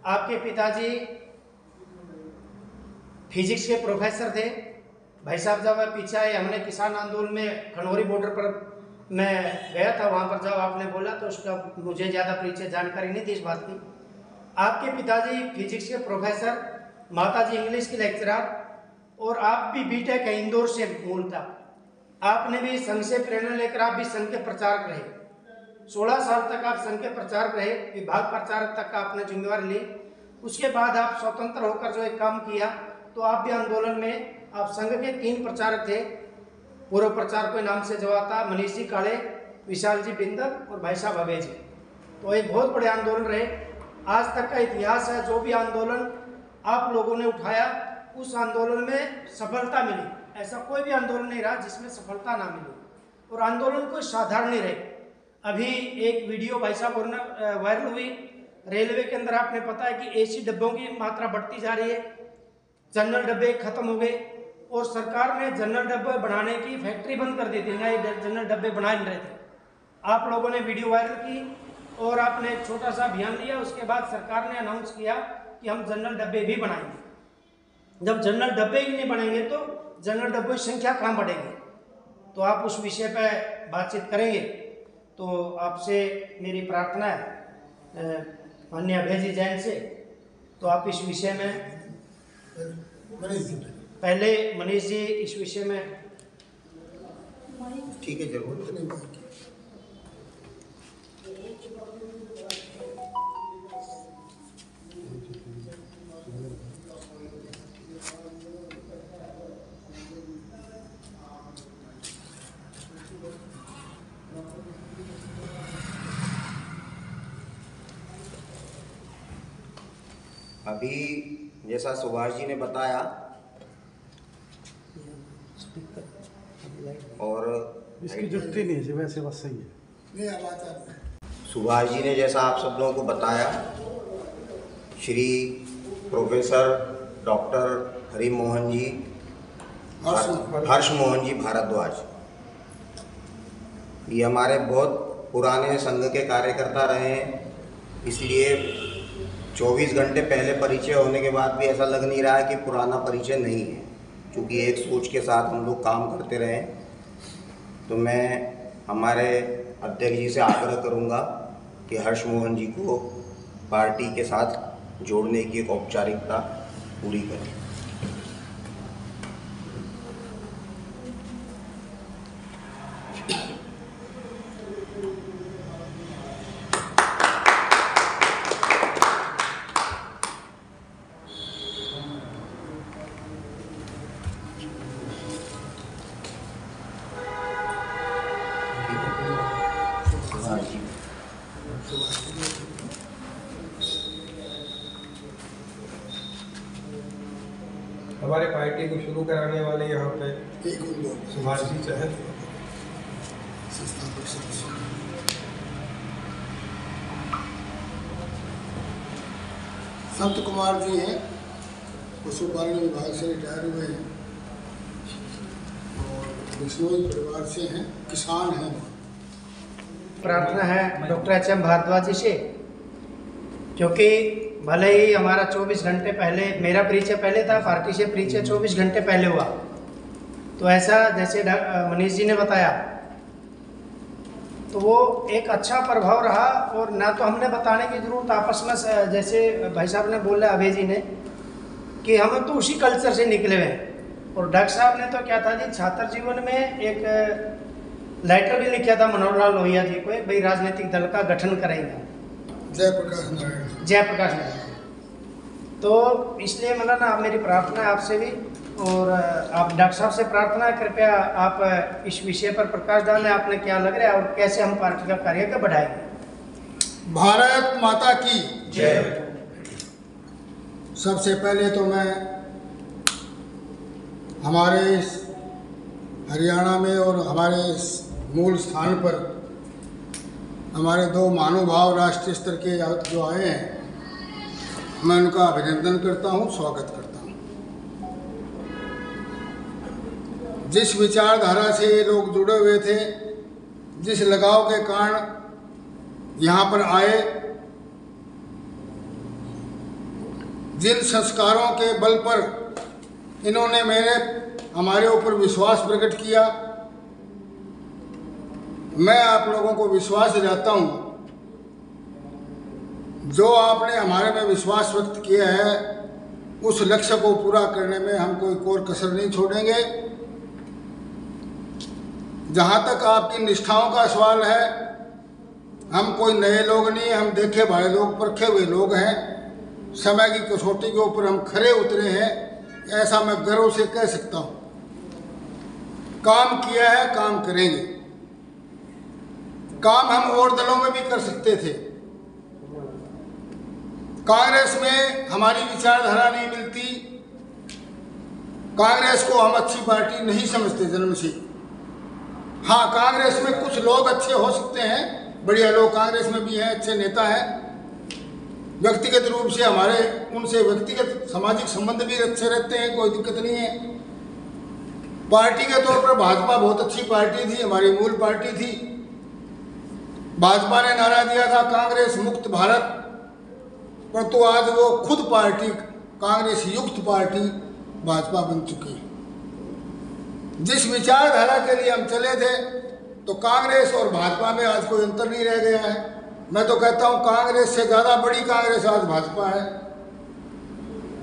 आपके पिताजी फिजिक्स के प्रोफेसर थे। भाई साहब जब पीछे आए, हमने किसान आंदोलन में खनौरी बॉर्डर पर मैं गया था, वहाँ पर जब आपने बोला तो उसका मुझे ज़्यादा परिचय जानकारी नहीं थी इस बात की। आपके पिताजी फिजिक्स के प्रोफेसर, माताजी इंग्लिश की लेक्चरर, और आप भी बीटेक है इंदौर से मूलतः। आपने भी संघ से प्रेरणा लेकर आप भी संघ के प्रचारक रहे। 16 साल तक आप संघ के प्रचारक रहे, विभाग प्रचारक तक का आपने जिम्मेवारी ली। उसके बाद आप स्वतंत्र होकर जो एक काम किया, तो आप भी आंदोलन में आप संघ के 3 प्रचारक थे। पूर्व प्रचारक के नाम से जो आता मनीष जी काले, विशाल जी बिंदल और भाई साहब अभय जी। तो एक बहुत बड़े आंदोलन रहे, आज तक का इतिहास है। जो भी आंदोलन आप लोगों ने उठाया, उस आंदोलन में सफलता मिली। ऐसा कोई भी आंदोलन नहीं रहा जिसमें सफलता ना मिली, और आंदोलन कोई साधारण नहीं रहे। अभी एक वीडियो भाई साहब वायरल हुई, रेलवे के अंदर आपने पता है कि एसी डब्बों की मात्रा बढ़ती जा रही है, जनरल डब्बे खत्म हो गए, और सरकार ने जनरल डब्बे बनाने की फैक्ट्री बंद कर दी थी, नए जनरल डब्बे बना नहीं रहे थे। आप लोगों ने वीडियो वायरल की और आपने एक छोटा सा अभियान लिया। उसके बाद सरकार ने अनाउंस किया कि हम जनरल डब्बे भी बनाएंगे। जब जनरल डब्बे ही नहीं बनेंगे तो जनरल डब्बों की संख्या कहाँ बढ़ेगी? तो आप उस विषय पर बातचीत करेंगे। तो आपसे मेरी प्रार्थना है माननीय अभय जी जैन से, तो आप इस विषय में पहले मनीष जी इस विषय में। ठीक है, जरूर नहीं। अभी जैसा सुभाष जी ने बताया और इसकी जरूरत नहीं है, वैसे बस सही है। सुभाष जी ने जैसा आप सब लोगों को बताया, श्री प्रोफेसर डॉक्टर हरि मोहन जी, हर्ष मोहन जी भारद्वाज, ये हमारे बहुत पुराने संघ के कार्यकर्ता रहे हैं। इसलिए 24 घंटे पहले परिचय होने के बाद भी ऐसा लग नहीं रहा है कि पुराना परिचय नहीं है, क्योंकि एक सोच के साथ हम लोग काम करते रहे। तो मैं हमारे अध्यक्ष जी से आग्रह करूंगा कि हर्ष मोहन जी को पार्टी के साथ जोड़ने की एक औपचारिकता पूरी करें। हमारे पार्टी को शुरू कराने वाले यहाँ पे सुभाष जी चाहे संत कुमार जी हैं, पशुपालन विभाग से रिटायर हुए हैं और बिश्नोई परिवार से हैं, किसान हैं। प्रार्थना है डॉक्टर एच.एम. भारद्वाज जी से, क्योंकि भले ही हमारा 24 घंटे पहले मेरा परिचय पहले था, पार्टी से परिचय 24 घंटे पहले हुआ, तो ऐसा जैसे मनीष जी ने बताया, तो वो एक अच्छा प्रभाव रहा। और ना तो हमने बताने की जरूरत आपस में, जैसे भाई साहब ने बोला अभय जी ने, कि हम तो उसी कल्चर से निकले हुए हैं। और डॉक्टर साहब ने तो क्या था जी, छात्र जीवन में एक लेटर भी लिखा था मनोहर लाल लोहिया जी को, भाई राजनीतिक दल का गठन करेंगे, जयप्रकाश नारायण। जयप्रकाश नारायण। तो इसलिए मतलब ना मेरी प्रार्थना है आपसे भी, और आप डॉक्टर साहब से प्रार्थना है, कृपया आप इस विषय पर प्रकाश डालें। आपने क्या लग रहा है और कैसे हम पार्टी का कार्य को बढ़ाएंगे। भारत माता की जय। सबसे पहले तो मैं हमारे इस हरियाणा में और हमारे इस मूल स्थान पर हमारे 2 महानुभाव राष्ट्रीय स्तर के जो आए हैं, मैं उनका अभिनंदन करता हूं, स्वागत करता हूं। जिस विचारधारा से ये लोग जुड़े हुए थे, जिस लगाव के कारण यहाँ पर आए, जिन संस्कारों के बल पर इन्होंने हमारे ऊपर विश्वास प्रकट किया, मैं आप लोगों को विश्वास दिलाता हूँ, जो आपने हमारे में विश्वास व्यक्त किया है उस लक्ष्य को पूरा करने में हम कोई कोर कसर नहीं छोड़ेंगे। जहाँ तक आपकी निष्ठाओं का सवाल है, हम कोई नए लोग नहीं, हम देखे भाई लोग, परखे हुए लोग हैं। समय की कसौटी के ऊपर हम खरे उतरे हैं, ऐसा मैं गर्व से कह सकता हूँ। काम किया है, काम करेंगे। काम हम और दलों में भी कर सकते थे। कांग्रेस में हमारी विचारधारा नहीं मिलती, कांग्रेस को हम अच्छी पार्टी नहीं समझते जन्म से। हाँ, कांग्रेस में कुछ लोग अच्छे हो सकते हैं, बढ़िया लोग कांग्रेस में भी हैं, अच्छे नेता हैं। व्यक्तिगत रूप से हमारे उनसे व्यक्तिगत सामाजिक संबंध भी अच्छे रहते हैं, कोई दिक्कत नहीं है। पार्टी के तौर पर भाजपा बहुत अच्छी पार्टी थी, हमारी मूल पार्टी थी। भाजपा ने नारा दिया था कांग्रेस मुक्त भारत, परंतु आज वो खुद पार्टी कांग्रेस युक्त पार्टी भाजपा बन चुकी है। जिस विचारधारा के लिए हम चले थे, तो कांग्रेस और भाजपा में आज कोई अंतर नहीं रह गया है। मैं तो कहता हूं कांग्रेस से ज़्यादा बड़ी कांग्रेस आज भाजपा है।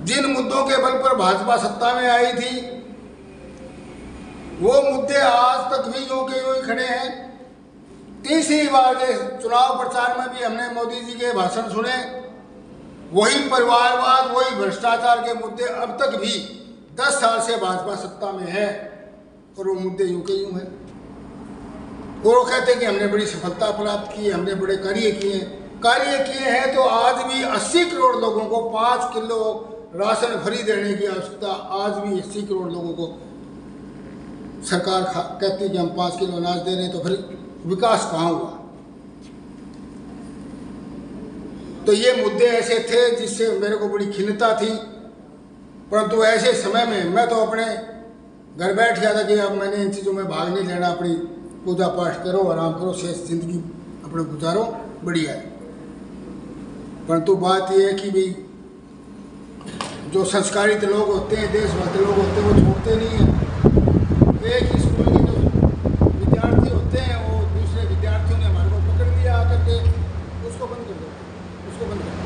जिन मुद्दों के बल पर भाजपा सत्ता में आई थी, वो मुद्दे आज तक भी यूं के यूं ही खड़े हैं। तीसरी बार के चुनाव प्रचार में भी हमने मोदी जी के भाषण सुने, वही परिवारवाद, वही भ्रष्टाचार के मुद्दे अब तक भी 10 साल से भाजपा सत्ता में है, और वो मुद्दे यूं के यूं हैं। वो कहते हैं कि हमने बड़ी सफलता प्राप्त की, हमने बड़े कार्य किए हैं, तो आज भी 80 करोड़ लोगों को 5 किलो राशन फ्री देने की आवश्यकता। आज भी 80 करोड़ लोगों को सरकार कहती है कि हम 5 किलो अनाज दे रहे हैं, तो फिर विकास कहाँ हुआ? तो ये मुद्दे ऐसे थे जिससे मेरे को बड़ी खिन्नता थी, परंतु ऐसे समय में मैं तो अपने घर बैठ गया था कि अब मैंने इन चीज़ों में भाग नहीं लेना, अपनी पूजा पाठ करो, आराम करो, शेष जिंदगी अपने गुजारो, बढ़िया है। परंतु बात यह है कि भाई जो संस्कारित लोग होते हैं, देशभक्त लोग होते हैं, वो छोड़ते नहीं हैं। एक स्कूल के जो विद्यार्थी होते हैं, वो दूसरे विद्यार्थियों ने हमारे को पकड़ लिया आकर के, उसको बंद कर दो, उसको बंद कर दो।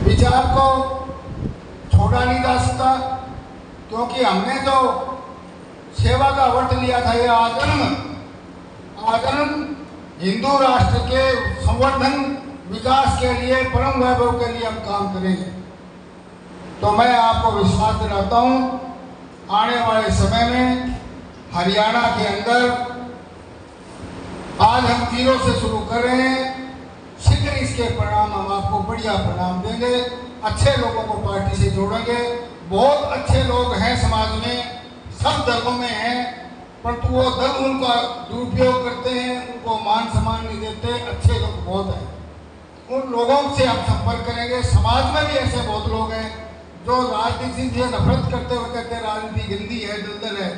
विचार को छोड़ा नहीं जा सकता, क्योंकि हमने जो सेवा का व्रत लिया था, ये आजन्म हिंदू राष्ट्र के संवर्धन, विकास के लिए, परम वैभव के लिए हम काम करेंगे। तो मैं आपको विश्वास दिलाता हूँ, आने वाले समय में हरियाणा के अंदर आज हम 0 से शुरू कर रहे हैं, शीघ्र इसके परिणाम हम आपको बढ़िया परिणाम देंगे। अच्छे लोगों को पार्टी से जोड़ेंगे। बहुत अच्छे लोग हैं समाज में, सब दलों में हैं, परंतु वो दल उनका दुरुपयोग करते हैं, उनको मान सम्मान नहीं देते। अच्छे लोग बहुत हैं, उन लोगों से हम संपर्क करेंगे। समाज में भी ऐसे बहुत लोग हैं जो राजनीति से नफरत करते हुए कहते हैं राजनीति गंदी है, दलदल है,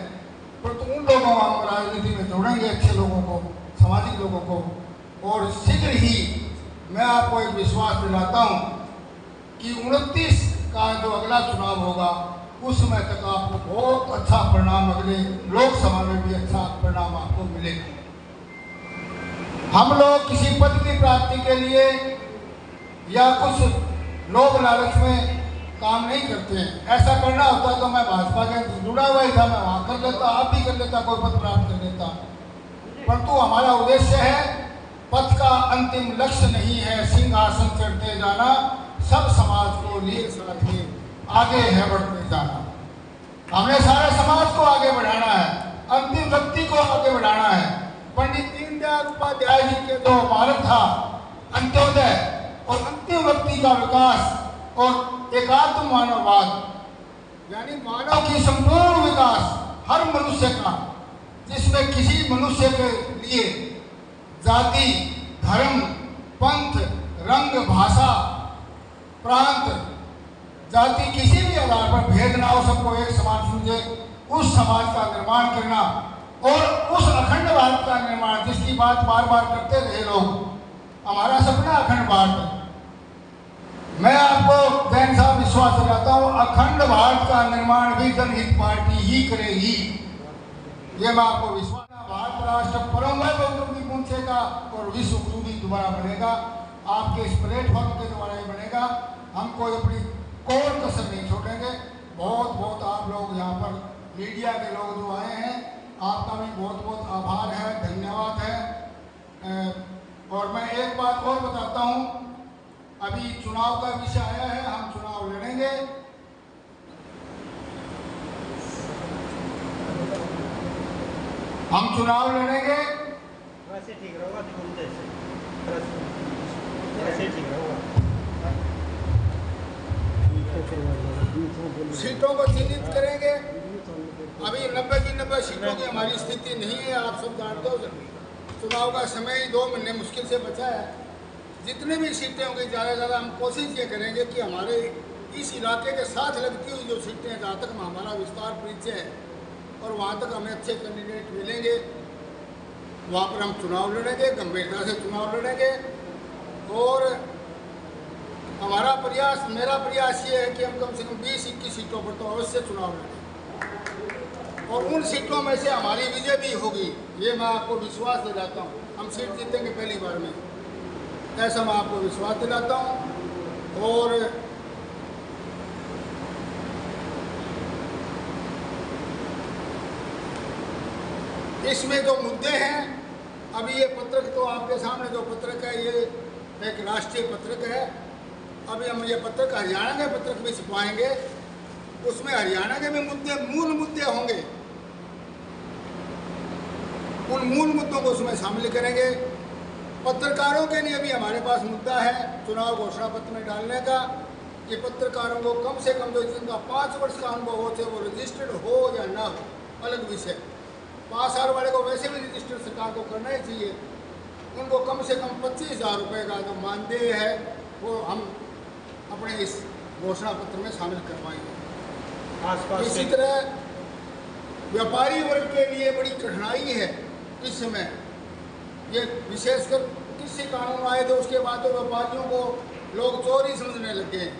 परंतु उन लोगों को हम राजनीति में जोड़ेंगे, अच्छे लोगों को, सामाजिक लोगों को। और शीघ्र ही मैं आपको एक विश्वास दिलाता हूँ कि 29 का जो अगला चुनाव होगा, उस समय तक आपको बहुत अच्छा परिणाम, अगले लोकसभा में भी अच्छा परिणाम आपको मिलेगा। हम लोग किसी पद की प्राप्ति के लिए या कुछ लोभ लालच में काम नहीं करते हैं। ऐसा करना होता तो मैं भाजपा के जुड़ा हुआ ही था, मैं वहाँ कर लेता, आप भी कर लेता, कोई पद प्राप्त कर लेता। परंतु हमारा उद्देश्य है, पद का अंतिम लक्ष्य नहीं है सिंहासन चढ़ते जाना, सब समाज को लिए साथ ही आगे है बढ़ते जाना। हमने सारे समाज को आगे बढ़ाना है, अंतिम व्यक्ति को आगे बढ़ाना है। पंडित दीनदयाल उपाध्याय जी के जो मार्ग था, अंत्योदय और अंतिम व्यक्ति का विकास और एकात्म मानववाद, यानी मानव की संपूर्ण विकास, हर मनुष्य का, जिसमें किसी मनुष्य के लिए जाति, धर्म, पंथ, रंग, भाषा, प्रांत, जाति किसी भी आधार पर भेद ना हो, सबको एक समान समझे, उस समाज का निर्माण करना और उस अखंड भारत का निर्माण, जिसकी बात बार बार करते रहे लोग। हमारा सपना अखंड भारत है। मैं आपको जैन साहब विश्वास दिलाता हूँ, अखंड भारत का निर्माण भी जनहित पार्टी ही करेगी, ये मैं आपको विश्वास। भारत राष्ट्र परमवय बहुमत भी पहुंचेगा और विश्व गुरु भी दोबारा बनेगा, आपके इस प्लेटफॉर्म के द्वारा ही बनेगा। हम कोई अपनी कोई कसर नहीं छोड़ेंगे। बहुत बहुत आप लोग यहाँ पर मीडिया के लोग जो आए हैं, आपका भी बहुत बहुत आभार है, धन्यवाद है। और मैं एक बात और बताता हूँ, अभी चुनाव का विषय आया है, हम चुनाव लड़ेंगे। हम चुनाव लड़ेंगे, वैसे ठीक रहेगा, वैसे ठीक रहेगा। सीटों को चिन्हित करेंगे। अभी 90 की 90 सीटों की हमारी स्थिति नहीं है, आप सब जानते हो। चुनाव का समय ही 2 महीने मुश्किल से बचा है। जितने भी सीटें होंगी, ज़्यादा से ज़्यादा हम कोशिश ये करेंगे कि हमारे इस इलाके के साथ लगती हुई जो सीटें हैं, जहाँ तक हमारा विस्तार परिचय है और वहाँ तक हमें अच्छे कैंडिडेट मिलेंगे, वहाँ पर हम चुनाव लड़ेंगे, गंभीरता से चुनाव लड़ेंगे। और हमारा प्रयास, मेरा प्रयास ये है कि हम कम से कम 20-21 सीटों पर तो अवश्य चुनाव लड़ें और उन सीटों में से हमारी विजय भी होगी, ये मैं आपको विश्वास दिलाता हूँ। हम सीट जीतेंगे पहली बार में, ऐसा मैं आपको विश्वास दिलाता हूँ। और इसमें जो मुद्दे हैं, अभी ये पत्रक तो आपके सामने जो पत्रक है, ये एक राष्ट्रीय पत्रक है। अभी हम ये पत्रक हरियाणा के पत्रक भी छपवाएंगे, उसमें हरियाणा के भी मुद्दे, मूल मुद्दे होंगे, उन मूल मुद्दों को उसमें शामिल करेंगे। पत्रकारों के लिए भी हमारे पास मुद्दा है चुनाव घोषणा पत्र में डालने का, कि पत्रकारों को कम से कम जो जिनका 5 वर्ष का अनुभव हो, चाहे वो रजिस्टर्ड हो या ना हो, अलग विषय। 5 साल वाले को वैसे भी रजिस्टर्ड सरकार को करना ही चाहिए। उनको कम से कम 25,000 रुपये का जो मानदेय है वो हम अपने इस घोषणा पत्र में शामिल करवाएंगे। इसी तरह व्यापारी वर्ग के लिए बड़ी कठिनाई है इस समय, ये विशेषकर कृषि कानून आए थे, उसके बाद तो व्यापारियों को लोग चोर ही समझने लगे हैं।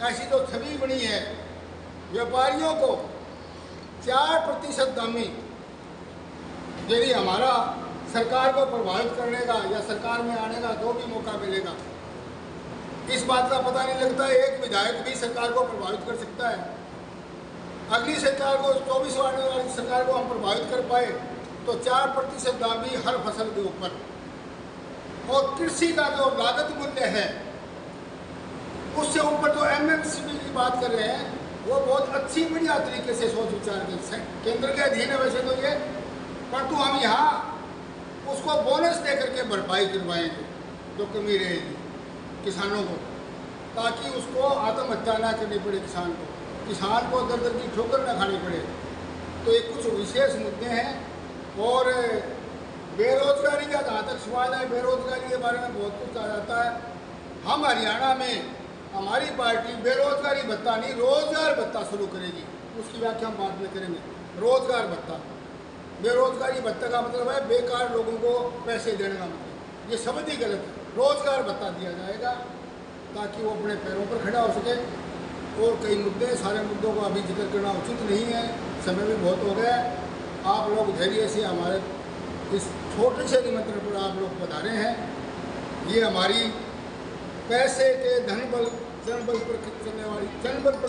ऐसी तो छवि बनी है, व्यापारियों को 4% दामी यदि हमारा सरकार को प्रभावित करने का या सरकार में आने का जो भी मौका मिलेगा, इस बात का पता नहीं लगता है। एक विधायक भी सरकार को प्रभावित कर सकता है। अगली सरकार को, 24 वाली सरकार को हम प्रभावित कर पाए तो 4% दामी हर फसल के ऊपर, और कृषि का जो लागत मूल्य है उससे ऊपर जो MSP की बात कर रहे हैं, वो बहुत अच्छी बढ़िया तरीके से सोच विचार के केंद्र के अधीन है वैसे तो ये, परंतु हम यहाँ उसको बोनस दे करके भरपाई करवाएंगे जो कमी रहेगी किसानों को, ताकि उसको आत्महत्या ना करनी पड़े, किसान को दर दर की ठोकर ना खानी पड़े। तो ये कुछ विशेष मुद्दे हैं। और बेरोजगारी का जहाँ तक सवाल है, बेरोजगारी के बारे में बहुत कुछ कहा जाता है। हम हरियाणा में, हमारी पार्टी बेरोजगारी भत्ता नहीं, रोजगार भत्ता शुरू करेगी, उसकी व्याख्या हम बाद में करेंगे। रोजगार भत्ता, बेरोजगारी भत्ता का मतलब है बेकार लोगों को पैसे देने का मतलब, ये शब्द ही गलत है। रोजगार भत्ता दिया जाएगा ताकि वो अपने पैरों पर खड़ा हो सके। और कई मुद्दे, सारे मुद्दों को अभी जिक्र करना उचित नहीं है, समय भी बहुत हो गया है। आप लोग धैर्य से हमारे इस छोटे से निमंत्रण पर आप लोग पधारे हैं। ये हमारी पैसे के जनबल पर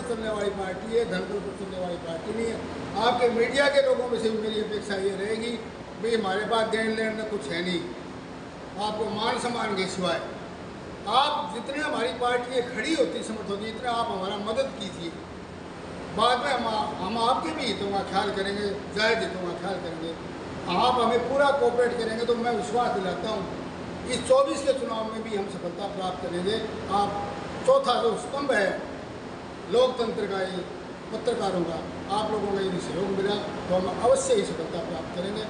चलने वाली पार्टी है, धनबल पर चलने वाली पार्टी नहीं है। आपके मीडिया के लोगों में से भी मेरी अपेक्षा ये रहेगी, भाई हमारे पास देन लेन में कुछ है नहीं, आपको मान सम्मान के सिवाय आप जितने हमारी पार्टी खड़ी होती समर्थ होती, इतना आप हमारा मदद कीजिए। बाद में हम आपके भी हितों का ख्याल करेंगे, जायज़ हितों का ख्याल करेंगे। आप हमें पूरा कोऑपरेट करेंगे तो मैं विश्वास दिलाता हूँ इस 24 के चुनाव में भी हम सफलता प्राप्त करेंगे। आप चौथा जो स्तंभ है लोकतंत्र का, ये पत्रकारों का, आप लोगों का यदि सहयोग मिला तो हम अवश्य ही सफलता प्राप्त करेंगे।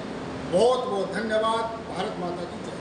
बहुत बहुत धन्यवाद। भारत माता की जय।